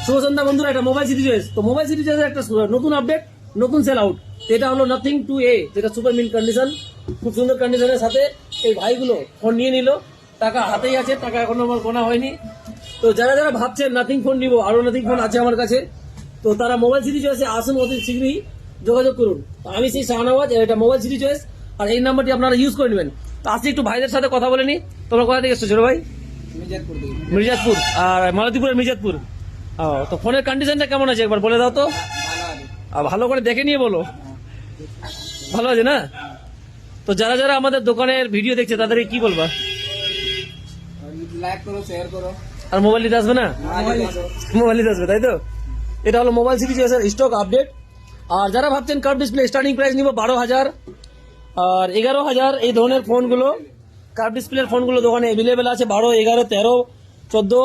শুভ সন্ধ্যা বন্ধুরা, এটা mobile city choice. তো মোবাইল সিটি চয়েসের একটা নতুন আপডেট, নতুন সেল আউট। এটা হলো নাথিং টু এ, যেটা সুপার মিন কন্ডিশন, খুব সুন্দর কন্ডিশনের সাথে এই ভাইগুলো ফোন নিয়ে নিল। টাকা হাতেই আছে, টাকা এখনো আমার গোনা হয়নি। তো যারা যারা ভাবছেন নাথিং ফোন নিবো, আরো নাথিং ফোন আছে আমার কাছে, তো তারা মোবাইল সিটি চয়েসে আসুন, অতি শীঘ্রই যোগাযোগ করুন। আমি সেই শাহনওয়াজ, এটা মোবাইল সিটি চয়েস, আর এই নাম্বারটি আপনারা ইউজ করে নেবেন। তো আসছি একটু ভাইদের সাথে কথা বলে নি। তোমরা কোথা থেকে এসছো ছোট ভাই? মির্জাতপুর। আর মালতীপুরের মির্জাতপুর। ও, তো ফোনের কন্ডিশনটা কেমন আছে একবার বলে দাও তো। আর ভালো করে দেখে নিয়ে বলো। ভালো আছে না? তো যারা যারা আমাদের দোকানের ভিডিও দেখছে তাদেরকে কি বলবা? লাইক করো, শেয়ার করো। আর মোবাইল নিতে আসবে না? মোবাইল নিতে আসবে, তাই তো? এটা হলো মোবাইল সিটি চয়েসের স্টক আপডেট। আর যারা ভাবছেন কার্ভ ডিসপ্লে স্টার্টিং প্রাইস নিব 12,000 আর 11,000, এই ধরনের ফোনগুলো কার্ভ ডিসপ্লের ফোনগুলো দোকানে অ্যাভেলেবেল আছে। 12, 11, 13, 14,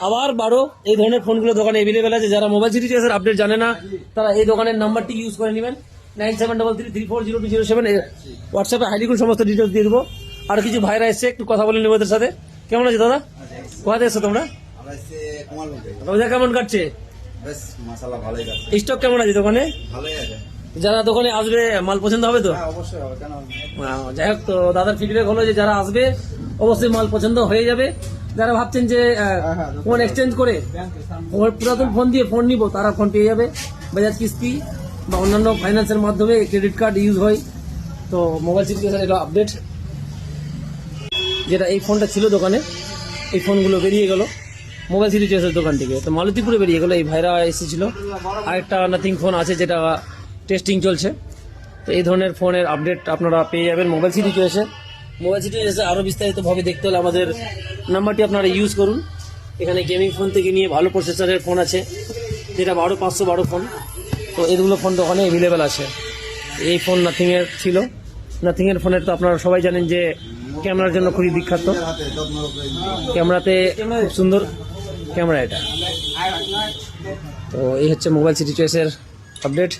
আবার 12, এই ধরনের ফোনগুলো দোকানে অ্যাভেলেবেল আছে। যারা মোবাইল সিটি চয়েসের আপডেট জানে না, তারা এই দোকানের নাম্বারটি ইউজ করে নেবেন, 9733340207। হোয়াটসঅ্যাপে হাইলিকুল সমস্ত ডিটেলস দিয়ে দেবো। আর কিছু ভাইরা এসছে, একটু কথা বলে নেবো ওদের সাথে। কেমন আছে দাদা? কোথাতে এসছো তোমরা? রোজা কেমন কাটছে? বেশ মাশাআল্লাহ ভালোই যাচ্ছে। স্টক কেমন আছে দোকানে? ভালোই আছে। যারা দোকানে আসবে মাল পছন্দ হবে তো? হ্যাঁ অবশ্যই হবে, কেন হবে না? যাই হোক, তো দাদার ফিডব্যাক হলো যে যারা আসবে অবশ্যই মাল পছন্দ হয়ে যাবে। যারা ভাবছেন যে ফোন এক্সচেঞ্জ করে পুরাতন ফোন দিয়ে ফোন নিব, তারা ফোন পেয়ে যাবে। বাজাজ কিস্তি বা অন্যান্য ফাইন্যান্সের মাধ্যমে ক্রেডিট কার্ড ইউজ হয়। তো মোবাইল সিচুয়েশন এটা আপডেট, যেটা এই ফোনটা ছিল দোকানে, এই ফোনগুলো বেরিয়ে গেল মোবাইল সিটি চয়েসের দোকান থেকে। তো মালতীপুরে বেরিয়ে গেল, এই ভাইরা এসেছিল। আরেকটা নাথিং ফোন আছে যেটা টেস্টিং চলছে। তো এই ধরনের ফোনের আপডেট আপনারা পেয়ে যাবেন মোবাইল সিটি চয়েসে। মোবাইল সিটি চয়েসে আরও বিস্তারিতভাবে দেখতে হলে আমাদের নাম্বারটি আপনারা ইউজ করুন। এখানে গেমিং ফোন থেকে নিয়ে ভালো প্রসেসরের ফোন আছে, যেটা 512 ফোন। তো এইগুলো ফোন দোকানে অ্যাভেলেবেল আছে। এই ফোন নাথিংয়ের ছিল। নাথিংয়ের ফোনের তো আপনারা সবাই জানেন যে ক্যামেরার জন্য খুবই বিখ্যাত। ক্যামেরাতে খুব সুন্দর ক্যামেরা এটা। তো এই হচ্ছে মোবাইল সিটি চয়েসের আপডেট।